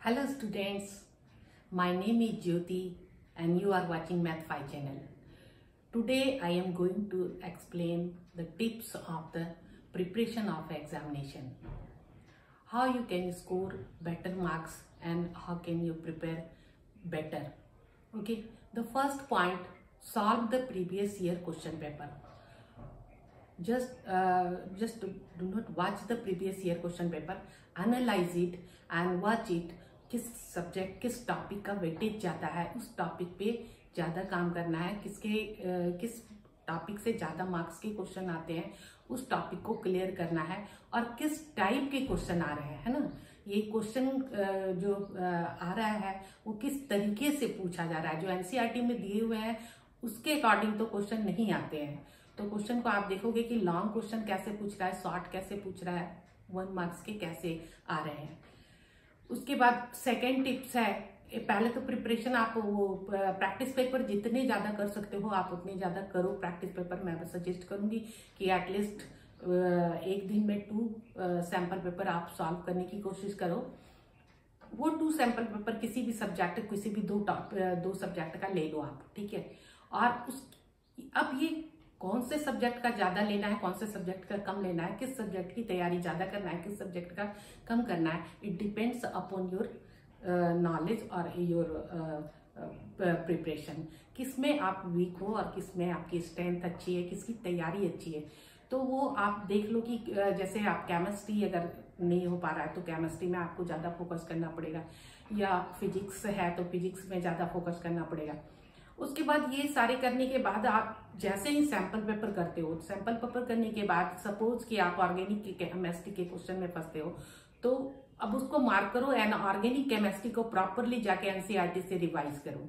Hello students, my name is Jyoti and you are watching Math 5 channel. Today I am going to explain the tips of the preparation of examination. How you can score better marks and how can you prepare better. Okay, the first point, solve the previous year question paper. Just do not watch the previous year question paper, analyze it and watch it. किस subject किस topic का weightage ज़्यादा है, उस topic पे ज़्यादा काम करना है, किस टॉपिक से ज़्यादा मार्क्स के क्वेश्चन आते हैं उस टॉपिक को क्लियर करना है और किस टाइप के क्वेश्चन आ रहे हैं, है ना। ये क्वेश्चन जो आ रहा है वो किस तरीके से पूछा जा रहा है। जो एनसीईआरटी में दिए हुए हैं उसके अकॉर्डिंग तो क्वेश्चन नहीं आते हैं। तो क्वेश्चन को आप देखोगे कि लॉन्ग क्वेश्चन कैसे पूछ रहा है, शॉर्ट कैसे पूछ रहा है, 1 मार्क्स के कैसे आ रहे हैं। उसके बाद सेकेंड टिप्स है, पहले तो प्रिपरेशन आप वो प्रैक्टिस पेपर जितने ज़्यादा कर सकते हो आप उतने ज़्यादा करो। प्रैक्टिस पेपर मैं सजेस्ट करूँगी कि एटलीस्ट एक दिन में 2 सैम्पल पेपर आप सॉल्व करने की कोशिश करो। वो 2 सैम्पल पेपर किसी भी सब्जेक्ट, किसी भी दो सब्जेक्ट का ले लो आप, ठीक है। और अब ये कौन से सब्जेक्ट का ज्यादा लेना है, कौन से सब्जेक्ट का कम लेना है, किस सब्जेक्ट की तैयारी ज्यादा करना है, किस सब्जेक्ट का कम करना है, it depends upon your knowledge और योर प्रिपरेशन। किस में आप वीक हो और किस में आपकी स्ट्रेंथ अच्छी है, किसकी तैयारी अच्छी है। तो वो आप देख लो कि जैसे आप केमिस्ट्री अगर नहीं हो पा रहा है तो केमिस्ट्री में आपको ज्यादा फोकस करना पड़ेगा, या फिजिक्स है तो फिजिक्स में ज्यादा फोकस करना पड़ेगा। उसके बाद ये सारे करने के बाद आप जैसे ही सैंपल पेपर करते हो, सैंपल पेपर करने के बाद सपोज कि आप ऑर्गेनिक केमिस्ट्री के क्वेश्चन में फंसते हो तो अब उसको मार्क करो एंड ऑर्गेनिक केमिस्ट्री को प्रॉपरली जाके एनसीईआरटी से रिवाइज करो।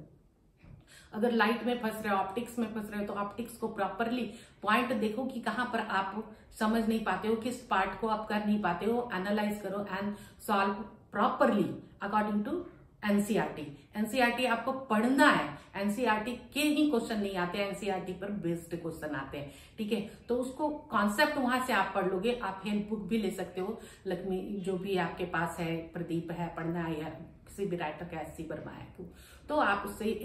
अगर लाइट में फंस रहे हो, ऑप्टिक्स में फंस रहे हो तो ऑप्टिक्स को प्रॉपरली पॉइंट देखो कि कहाँ पर आप समझ नहीं पाते हो, किस पार्ट को आप कर नहीं पाते हो, एनालाइज करो and solve properly according to NCERT. NCERT आपको पढ़ना है, एनसीईआरटी के ही क्वेश्चन नहीं आते, एनसीईआरटी पर बेस्ड क्वेश्चन आते हैं, ठीक है। तो उसको कॉन्सेप्ट वहां से आप पढ़ लोगे। आप हेल्प बुक भी ले सकते हो, लक्ष्मी जो भी आपके पास है, प्रदीप है, पढ़ना है, या किसी भी राइटर का एससी वर्मा है तो आप उससे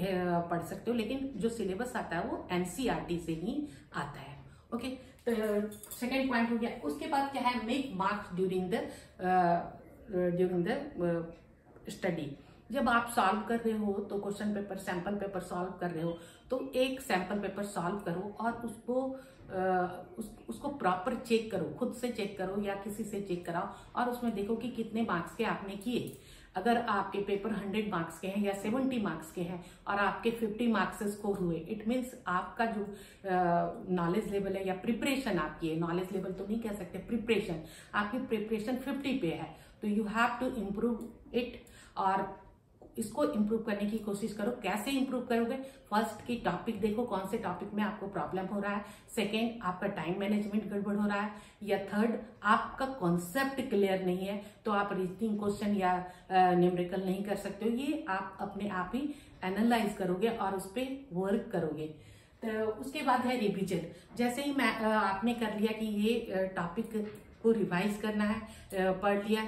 पढ़ सकते हो। लेकिन जो सिलेबस आता है वो एनसीईआरटी से ही आता है। ओके, तो सेकेंड पॉइंट हो गया। उसके बाद क्या है, make marks during the study. जब आप सॉल्व कर रहे हो तो question paper, sample paper solve कर रहे हो तो एक सैंपल पेपर सॉल्व करो और उसको प्रॉपर चेक करो, खुद से चेक करो या किसी से चेक कराओ और उसमें देखो कि कितने मार्क्स के आपने किए। अगर आपके पेपर 100 मार्क्स के हैं या 70 मार्क्स के हैं और आपके 50 मार्क्स से स्कोर हुए, इट मीन्स आपका जो नॉलेज लेवल है या प्रिपरेशन आपकी है, नॉलेज लेवल तो नहीं कह सकते, प्रिपरेशन आपकी प्रिपरेशन 50 पे है तो you have to improve it और इसको इम्प्रूव करने की कोशिश करो। कैसे इम्प्रूव करोगे, फर्स्ट की टॉपिक देखो कौन से टॉपिक में आपको प्रॉब्लम हो रहा है, सेकंड आपका टाइम मैनेजमेंट गड़बड़ हो रहा है, या थर्ड आपका कॉन्सेप्ट क्लियर नहीं है तो आप रीजनिंग क्वेश्चन या न्यूमेरिकल नहीं कर सकते हो। ये आप अपने आप ही एनालाइज करोगे और उस पर वर्क करोगे। तो उसके बाद है रिविजन। जैसे ही आपने कर लिया कि ये टॉपिक को रिवाइज करना है, पढ़ लिया,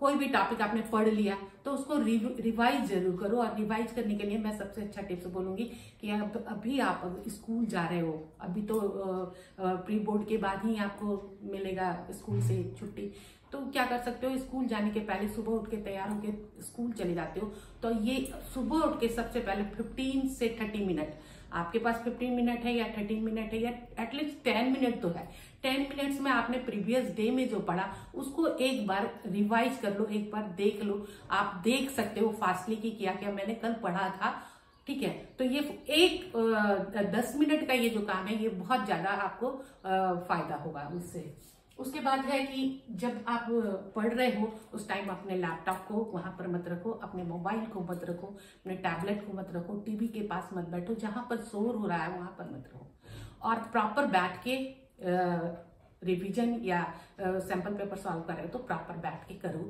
कोई भी टॉपिक आपने पढ़ लिया तो उसको रिवाइज जरूर करो। और रिवाइज करने के लिए मैं सबसे अच्छा टिप्स बोलूंगी कि अभी आप स्कूल जा रहे हो, अभी तो प्री बोर्ड के बाद ही आपको मिलेगा स्कूल से छुट्टी, तो क्या कर सकते हो, स्कूल जाने के पहले सुबह उठ के तैयार होके स्कूल चले जाते हो तो ये सुबह उठ के सबसे पहले 15 से 30 मिनट, आपके पास 15 मिनट है या 13 मिनट है या एटलीस्ट 10 मिनट तो है, 10 मिनट्स में आपने प्रीवियस डे में जो पढ़ा उसको एक बार रिवाइज कर लो, एक बार देख लो। आप देख सकते हो फास्टली कि क्या क्या मैंने कल पढ़ा था, ठीक है। तो ये 10 मिनट का ये जो काम है ये बहुत ज्यादा आपको फायदा होगा उससे। उसके बाद है कि जब आप पढ़ रहे हो उस टाइम अपने लैपटॉप को वहां पर मत रखो, अपने मोबाइल को मत रखो, अपने टैबलेट को मत रखो, टीवी के पास मत बैठो, जहां पर शोर हो रहा है वहां पर मत रहो और प्रॉपर बैठ के रिवीजन या सैंपल पेपर सॉल्व कर रहे हो तो प्रॉपर बैठ के करो।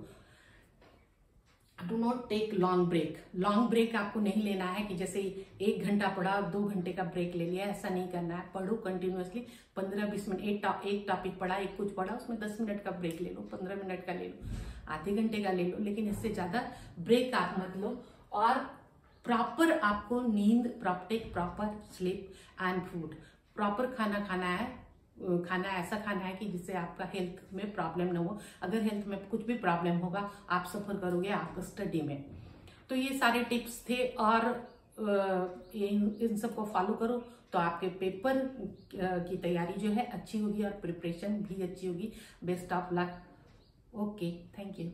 Do not take long break. Long break आपको नहीं लेना है कि जैसे 1 घंटा पढ़ा 2 घंटे का ब्रेक ले लिया, ऐसा नहीं करना है। पढ़ो कंटिन्यूअसली 15-20 मिनट, एक टॉपिक पढ़ा, एक कुछ पढ़ा, उसमें 10 मिनट का ब्रेक ले लो, 15 मिनट का ले लो, आधे घंटे का ले लो, लेकिन इससे ज्यादा ब्रेक आप मत लो। और प्रॉपर आपको नींद, take proper sleep and food. Proper खाना खाना है, खाना ऐसा खाना है कि जिससे आपका हेल्थ में प्रॉब्लम ना हो। अगर हेल्थ में कुछ भी प्रॉब्लम होगा आप सफर करोगे आपको स्टडी में। तो ये सारे टिप्स थे और इन सबको फॉलो करो तो आपके पेपर की तैयारी जो है अच्छी होगी और प्रिपरेशन भी अच्छी होगी। Best of luck. Okay, thank you.